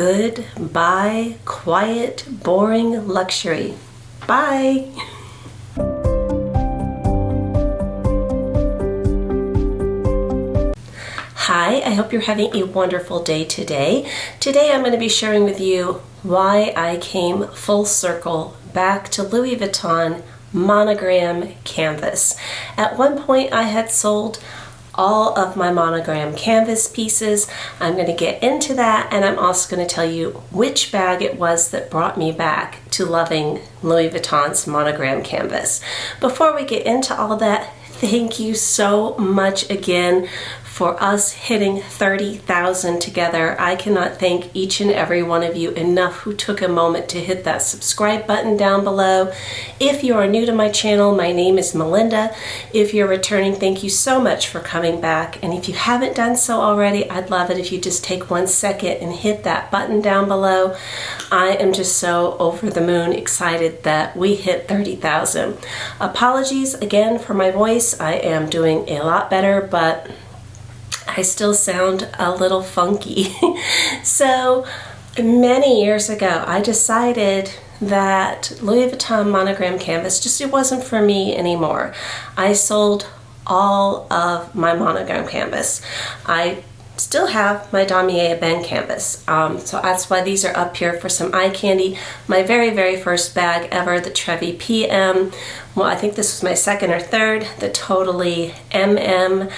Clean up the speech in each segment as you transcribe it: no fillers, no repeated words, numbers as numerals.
Goodbye, quiet, boring luxury. Bye. Hi, I hope you're having a wonderful day today. Today I'm going to be sharing with you why I came full circle back to Louis Vuitton Monogram canvas. At one point I had sold all of my Monogram canvas pieces. I'm going to get into that, and I'm also going to tell you which bag it was that brought me back to loving Louis Vuitton's Monogram canvas. Before we get into all that, thank you so much again for us hitting 30,000 together. I cannot thank each and every one of you enough who took a moment to hit that subscribe button down below. If you are new to my channel, my name is Melinda. If you're returning, thank you so much for coming back. And if you haven't done so already, I'd love it if you just take 1 second and hit that button down below. I am just so over the moon excited that we hit 30,000. Apologies again for my voice. I am doing a lot better, but I still sound a little funky. So many years ago, I decided that Louis Vuitton Monogram canvas just it wasn't for me anymore. I sold all of my Monogram canvas. I still have my Damier Ebene canvas, so that's why these are up here for some eye candy. My very first bag ever, the Trevi PM. Well, I think this was my second or third, the Totally MM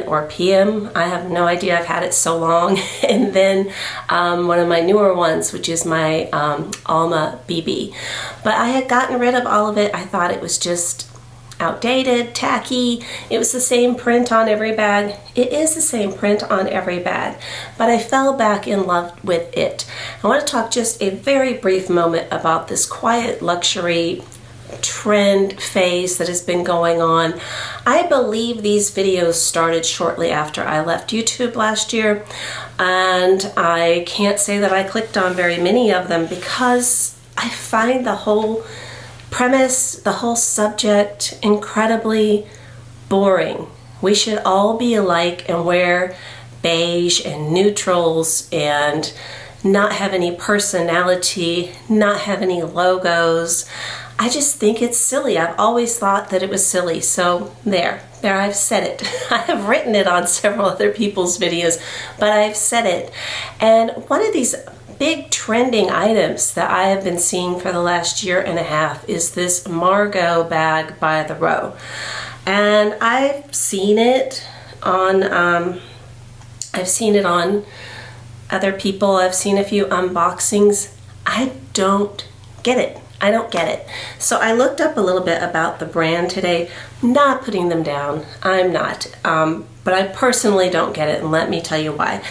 or PM. I have no idea, I've had it so long. And then one of my newer ones, which is my Alma BB. But I had gotten rid of all of it. I thought it was just outdated, tacky. It was the same print on every bag. It is the same print on every bag, but I fell back in love with it. I want to talk just a very brief moment about this quiet luxury trend phase that has been going on. I believe these videos started shortly after I left YouTube last year, and I can't say that I clicked on very many of them because I find the whole premise, the whole subject incredibly boring. We should all be alike and wear beige and neutrals and not have any personality, not have any logos. I just think it's silly. I've always thought that it was silly. So there I've said it. I have written it on several other people's videos, but I've said it. And one of these big trending items that I have been seeing for the last year and a half is this Margot bag by the row. And I've seen it on other people. I've seen a few unboxings. I don't get it. I don't get it. So I looked up a little bit about the brand today. Not putting them down. I'm not. But I personally don't get it, and let me tell you why.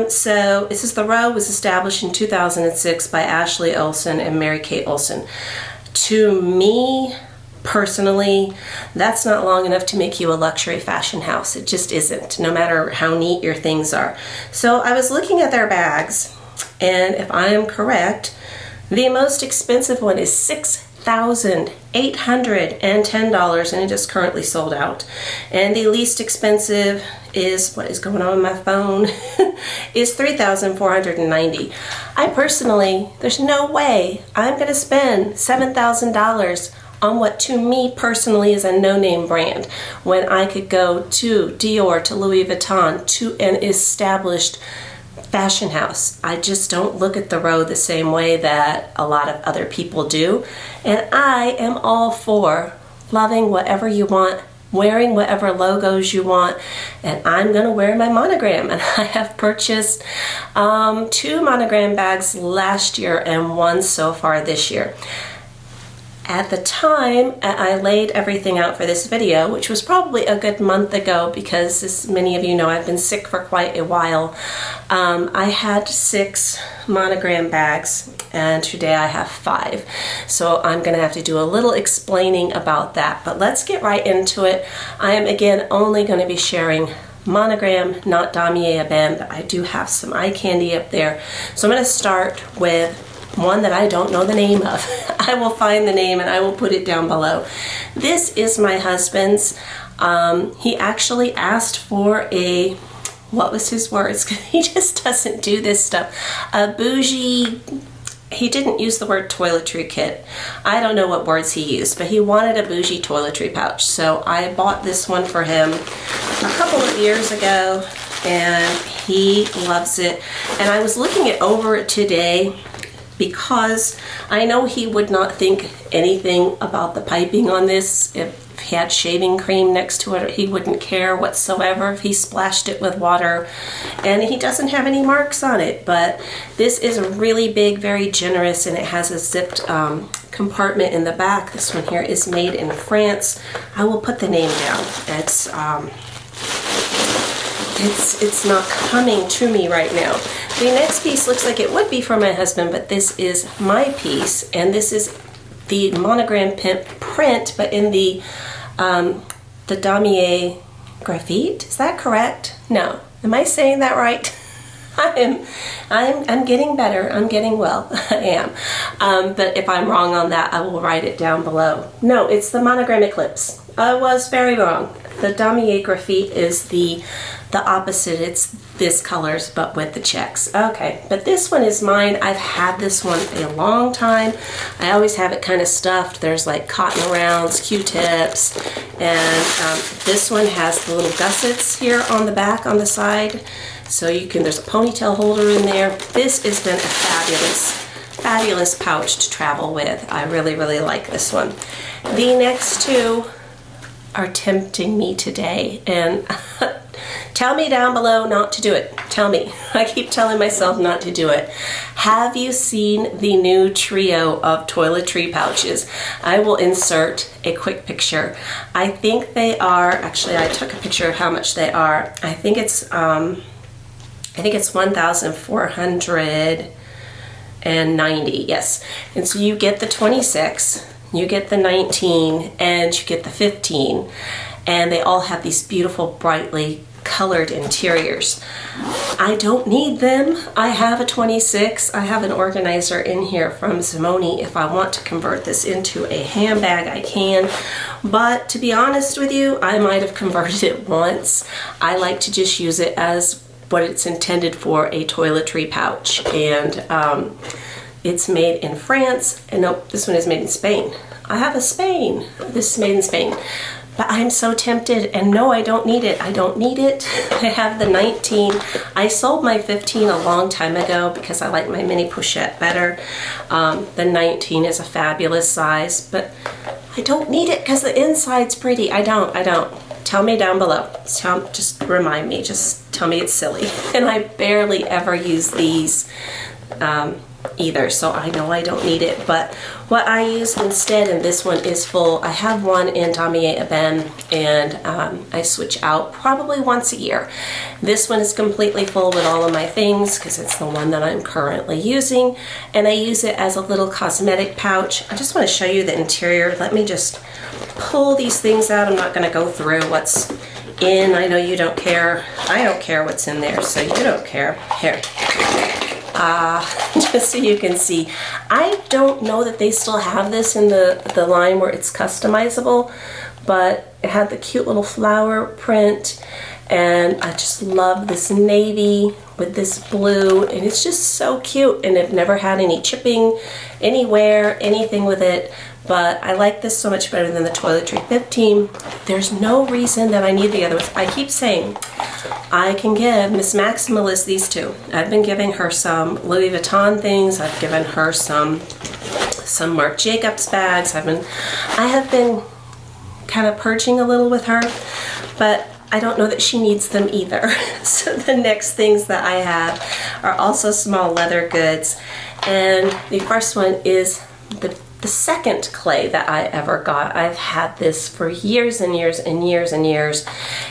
So this is the row was established in 2006 by Ashley Olsen and Mary Kate Olsen. To me, personally, that's not long enough to make you a luxury fashion house. It just isn't, no matter how neat your things are. So I was looking at their bags, and if I am correct, the most expensive one is $6,810, and it is currently sold out. And the least expensive is, what is going on with my phone, is $3,490. I personally, there's no way I'm going to spend $7,000 on what to me personally is a no-name brand when I could go to Dior, to Louis Vuitton, to an established fashion house. I just don't look at the row the same way that a lot of other people do. And I am all for loving whatever you want, wearing whatever logos you want, and I'm gonna wear my Monogram. And I have purchased 2 Monogram bags last year and 1 so far this year. At the time I laid everything out for this video, which was probably a good month ago because, as many of you know, I've been sick for quite a while, I had 6 Monogram bags, and today I have 5. So I'm going to have to do a little explaining about that, but let's get right into it. I am again only going to be sharing Monogram, not Damier Ebene, but I do have some eye candy up there. So I'm going to start with one that I don't know the name of. I will find the name and I will put it down below. This is my husband's. He actually asked for a what was his words? 'Cause he just doesn't do this stuff. A bougie, he didn't use the word toiletry kit. I don't know what words he used, but he wanted a bougie toiletry pouch. So I bought this one for him a couple of years ago, and he loves it. And I was looking it over today because I know he would not think anything about the piping on this. If he had shaving cream next to it, he wouldn't care whatsoever if he splashed it with water. And he doesn't have any marks on it, but this is really big, very generous, and it has a zipped compartment in the back. This one here is made in France. I will put the name down. It's not coming to me right now. The next piece looks like it would be for my husband, but this is my piece, and this is the monogram print, but in the damier graphite. Is that correct? No. Am I saying that right? I'm getting better. I'm getting well. I am. But if I'm wrong on that, I will write it down below. No, it's the monogram eclipse. I was very wrong. The damier graphite is the opposite. It's this colors, but with the checks. Okay, but this one is mine. I've had this one a long time. I always have it kind of stuffed. There's like cotton rounds, Q-tips, and this one has the little gussets here on the back, on the side. So you can, there's a ponytail holder in there. This has been a fabulous pouch to travel with. I really, really like this one. The next two are tempting me today, and tell me down below not to do it. Tell me. I keep telling myself not to do it. Have you seen the new trio of toiletry pouches? I will insert a quick picture. I think they are, actually I took a picture of how much they are. I think it's 1,490, yes. And so you get the 26, you get the 19, and you get the 15. And they all have these beautiful, brightly colored interiors. I don't need them. I have a 26. I have an organizer in here from Simone. If I want to convert this into a handbag, I can. But to be honest with you, I might have converted it once. I like to just use it as what it's intended for, a toiletry pouch. And it's made in France. And nope, this one is made in Spain. I have a Spain. This is made in Spain. But I'm so tempted, and no, I don't need it. I don't need it. I have the 19. I sold my 15 a long time ago because I like my mini pochette better. The 19 is a fabulous size, but I don't need it because the inside's pretty. I don't. Tell me down below. Just remind me. Just tell me it's silly. And I barely ever use these either, so I know I don't need it. But what I use instead, and this one is full, I have one in damier ebene, and I switch out probably once a year. This one is completely full with all of my things because it's the one that I'm currently using, and I use it as a little cosmetic pouch. I just want to show you the interior. Let me just pull these things out. I'm not going to go through what's in. I know you don't care. I don't care what's in there, so you don't care. Here. Just so you can see. I don't know that they still have this in the line where it's customizable, but it had the cute little flower print, and I just love this navy with this blue, and it's just so cute, and I've never had any chipping anywhere, anything with it. But I like this so much better than the toiletry 15. There's no reason that I need the other ones. I keep saying I can give Miss Maximalist these two. I've been giving her some Louis Vuitton things. I've given her some Marc Jacobs bags. I have been kind of purging a little with her, but I don't know that she needs them either. So the next things that I have are also small leather goods. And the first one is the second clay that I ever got. I've had this for years and years and years and years,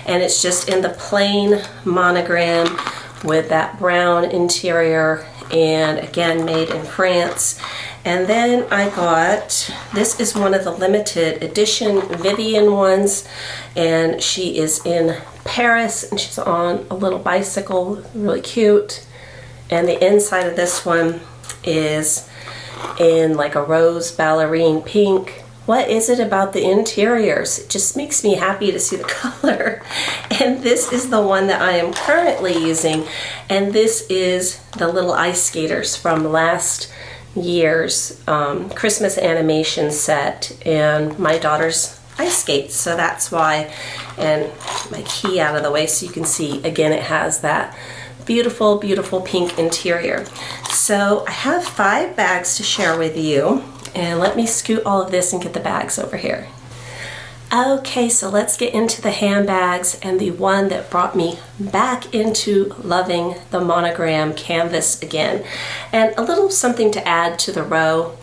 and it's just in the plain monogram with that brown interior, and again made in France. And then I got, this is one of the limited edition Vivian ones, and she is in Paris, and she's on a little bicycle, really cute. And the inside of this one is in like a rose ballerine pink What is it about the interiors? It just makes me happy to see the color. And this is the one that I am currently using. And this is the little ice skaters from last year's Christmas animation set and my daughter's ice skates. So that's why. And my key out of the way so you can see, again, it has that beautiful, beautiful pink interior. So I have 5 bags to share with you. And let me scoot all of this and get the bags over here. Okay, so let's get into the handbags and the one that brought me back into loving the Monogram canvas again. And a little something to add to the row.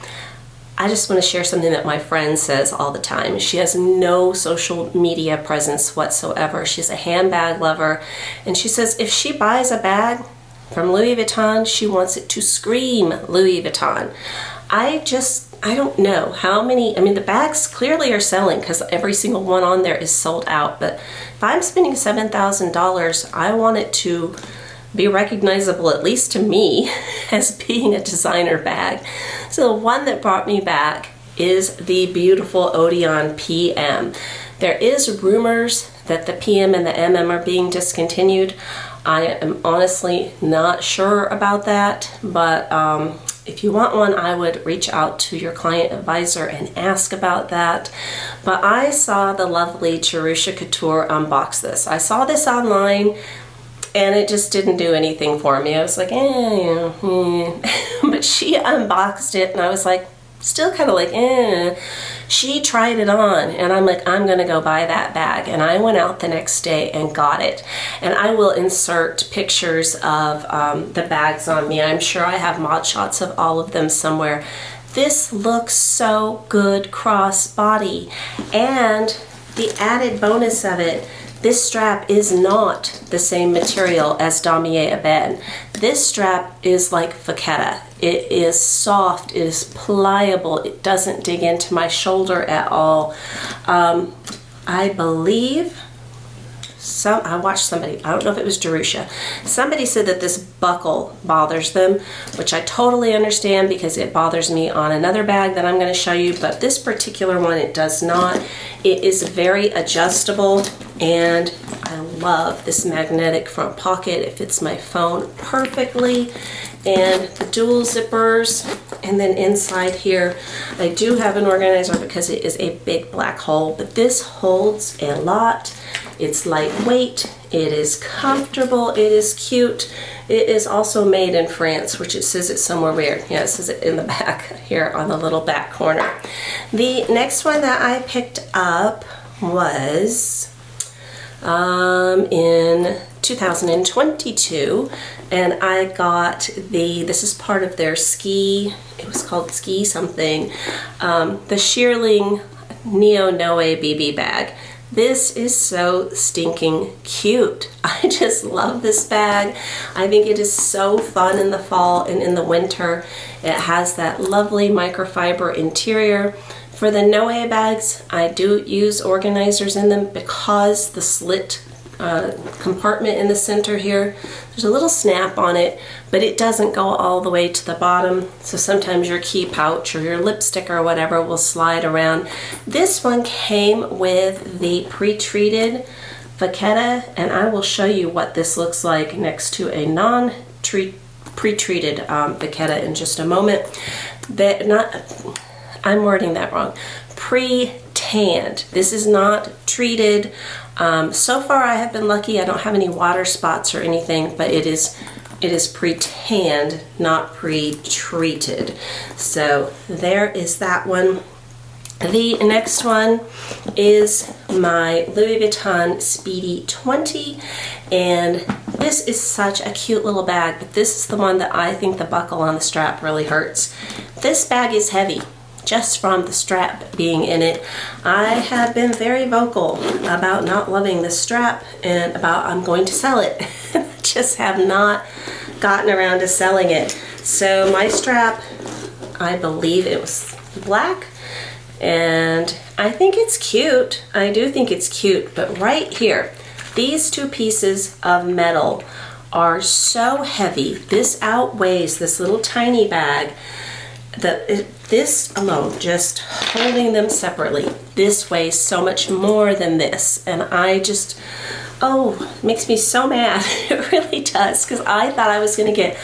I just want to share something that my friend says all the time. She has no social media presence whatsoever. She's a handbag lover. And she says if she buys a bag from Louis Vuitton, she wants it to scream Louis Vuitton. I don't know how many, I mean, the bags clearly are selling because every single one on there is sold out. But if I'm spending $7,000, I want it to be recognizable, at least to me, as being a designer bag. So the one that brought me back is the beautiful Odeon PM. There is rumors that the PM and the MM are being discontinued. I am honestly not sure about that, but if you want one, I would reach out to your client advisor and ask about that. But I saw the lovely Jerusha Couture unbox this. I saw this online and it just didn't do anything for me. I was like, But she unboxed it and I was like, still kind of like, She tried it on and I'm like, I'm gonna go buy that bag. And I went out the next day and got it. And I will insert pictures of the bags on me. I'm sure I have mod shots of all of them somewhere. This looks so good cross-body. And the added bonus of it, this strap is not the same material as Damier Ebene. This strap is like Vachetta. It is soft, it is pliable, it doesn't dig into my shoulder at all. I believe, I watched somebody, I don't know if it was Jerusha, somebody said that this buckle bothers them, which I totally understand because it bothers me on another bag that I'm going to show you, but this particular one, it does not. It is very adjustable and I love this magnetic front pocket. It fits my phone perfectly. And the dual zippers, and then inside here I do have an organizer because it is a big black hole, but this holds a lot. It's lightweight, it is comfortable, it is cute. It is also made in France, which it says it's somewhere weird. Yeah, it says it in the back here on the little back corner. The next one that I picked up was in 2022, and I got this is part of their ski, it was called ski something, the Shearling Neo Noe BB bag. This is so stinking cute. I just love this bag. I think it is so fun in the fall and in the winter. It has that lovely microfiber interior. For the Noe bags, I do use organizers in them because the slit compartment in the center here, there's a little snap on it, but it doesn't go all the way to the bottom, so sometimes your key pouch or your lipstick or whatever will slide around. This one came with the pre-treated Vachetta, and I will show you what this looks like next to a pre-treated Vachetta in just a moment. I'm wording that wrong. Pre-tanned. This is not treated. So far I have been lucky. I don't have any water spots or anything, but it is pre-tanned, not pre-treated. So there is that one. The next one is my Louis Vuitton Speedy 20, and this is such a cute little bag, but this is the one that I think the buckle on the strap really hurts. This bag is heavy. Just from the strap being in it. I have been very vocal about not loving this strap and about I'm going to sell it. Just have not gotten around to selling it. So my strap, I believe it was black, and I think it's cute. I do think it's cute, but right here, these two pieces of metal are so heavy. This outweighs this little tiny bag. this alone, just holding them separately, this weighs so much more than this, and I just, oh, it makes me so mad. It really does, because I thought I was going to get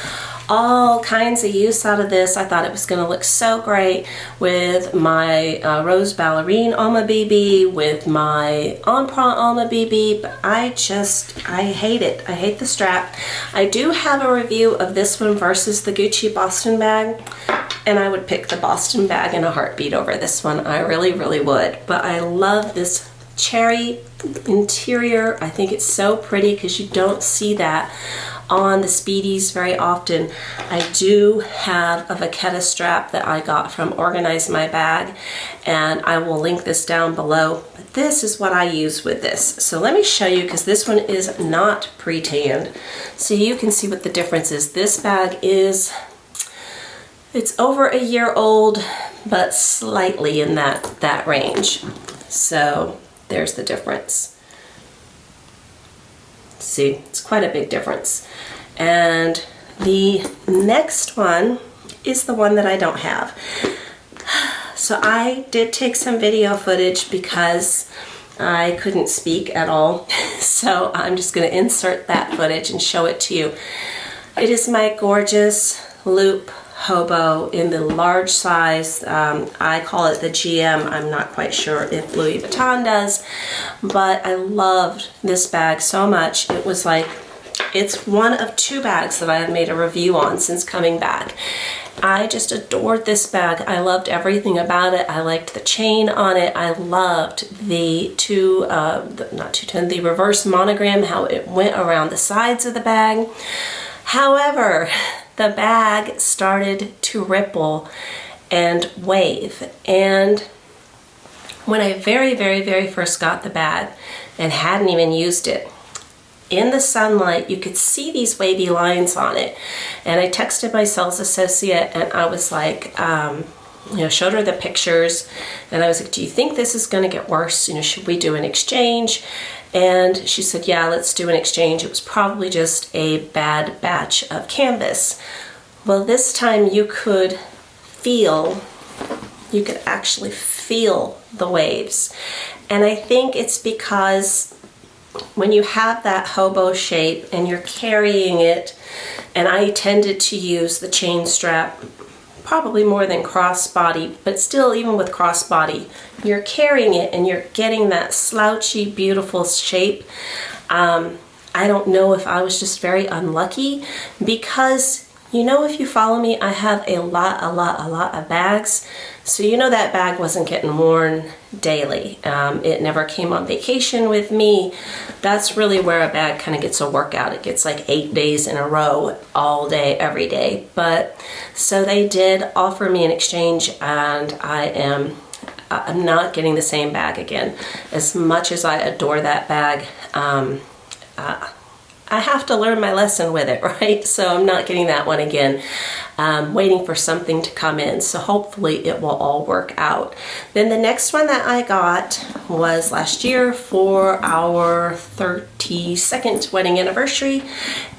all kinds of use out of this. I thought it was going to look so great with my Rose Ballerine Alma BB, with my Emprunt Alma BB, but I hate it. I hate the strap. I do have a review of this one versus the Gucci Boston bag, and I would pick the Boston bag in a heartbeat over this one. I really, really would. But I love this cherry interior. I think it's so pretty because you don't see that on the Speedies very often. I do have a Vachetta strap that I got from Organize My Bag, and I will link this down below. But this is what I use with this. So let me show you, because this one is not pre-tanned, so you can see what the difference is. This bag is, it's over a year old, but slightly in that range. So there's the difference. See, it's quite a big difference. And the next one is the one that I don't have. So I did take some video footage because I couldn't speak at all. So I'm just going to insert that footage and show it to you. It is my gorgeous loop hobo in the large size. I call it the GM. I'm not quite sure if Louis Vuitton does, but I loved this bag so much. It was like, it's one of two bags that I have made a review on since coming back. I just adored this bag. I loved everything about it. I liked the chain on it. I loved the the reverse monogram, how it went around the sides of the bag. However, the bag started to ripple and wave. And when I very first got the bag and hadn't even used it, in the sunlight, you could see these wavy lines on it. And I texted my sales associate, and I was like, showed her the pictures, and I was like, do you think this is going to get worse? Should we do an exchange? And she said, yeah, let's do an exchange. It was probably just a bad batch of canvas. Well, this time you could actually feel the waves. And I think it's because when you have that hobo shape and you're carrying it, and I tended to use the chain strap probably more than crossbody, but still, even with crossbody, you're carrying it and you're getting that slouchy, beautiful shape. I don't know if I was just very unlucky, because if you follow me, I have a lot of bags. So that bag wasn't getting worn daily. It never came on vacation with me. That's really where a bag kind of gets a workout. It gets like 8 days in a row, all day, every day. But so they did offer me an exchange, and I'm not getting the same bag again. As much as I adore that bag, I have to learn my lesson with it, right? So I'm not getting that one again. Waiting for something to come in, so hopefully it will all work out. Then the next one that I got was last year for our 32nd wedding anniversary,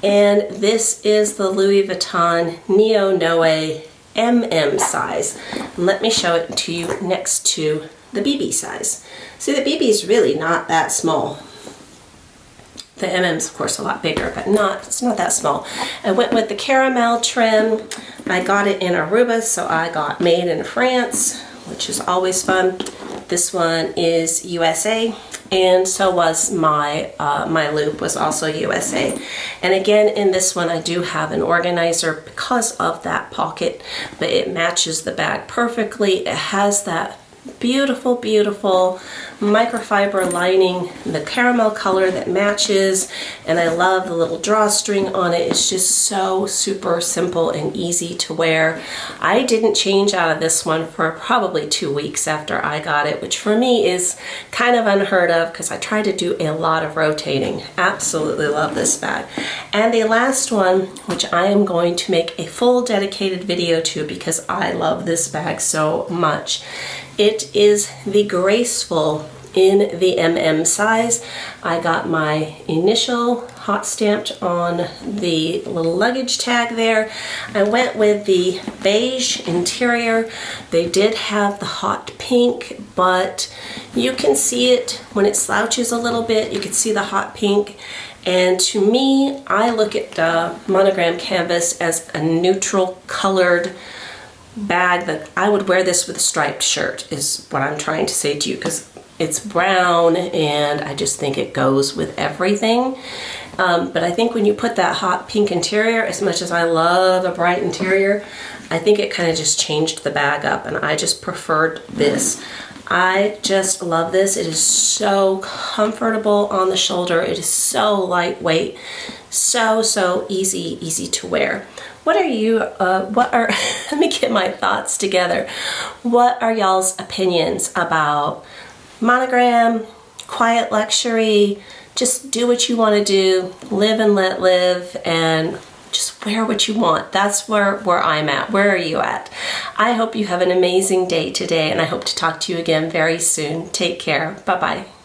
and this is the Louis Vuitton Neo Noe MM size. And let me show it to you next to the BB size. See, the BB is really not that small. The MM's, of course, a lot bigger, but it's not that small. I went with the caramel trim. I got it in Aruba, so I got made in France, which is always fun. This one is USA, and so was my loop was also USA. And again, in this one, I do have an organizer because of that pocket, but it matches the bag perfectly. It has that beautiful microfiber lining, the caramel color that matches, and I love the little drawstring on it. It's just so super simple and easy to wear. I didn't change out of this one for probably 2 weeks after I got it, which for me is kind of unheard of because I try to do a lot of rotating. Absolutely love this bag. And the last one, which I am going to make a full dedicated video to because I love this bag so much. It is the Graceful in the MM size. I got my initial hot stamped on the little luggage tag there. I went with the beige interior. They did have the hot pink, but you can see it when it slouches a little bit. You can see the hot pink. And to me, I look at Monogram canvas as a neutral colored bag that I would wear this with a striped shirt, is what I'm trying to say to you, because it's brown and I just think it goes with everything. But I think when you put that hot pink interior, as much as I love a bright interior, I think it kind of just changed the bag up, and I just preferred this. I just love this. It is so comfortable on the shoulder. It is so lightweight, so easy to wear. What are you, let me get my thoughts together. What are y'all's opinions about Monogram, quiet luxury, just do what you want to do, live and let live, and just wear what you want? That's where I'm at. Where are you at? I hope you have an amazing day today, and I hope to talk to you again very soon. Take care. Bye-bye.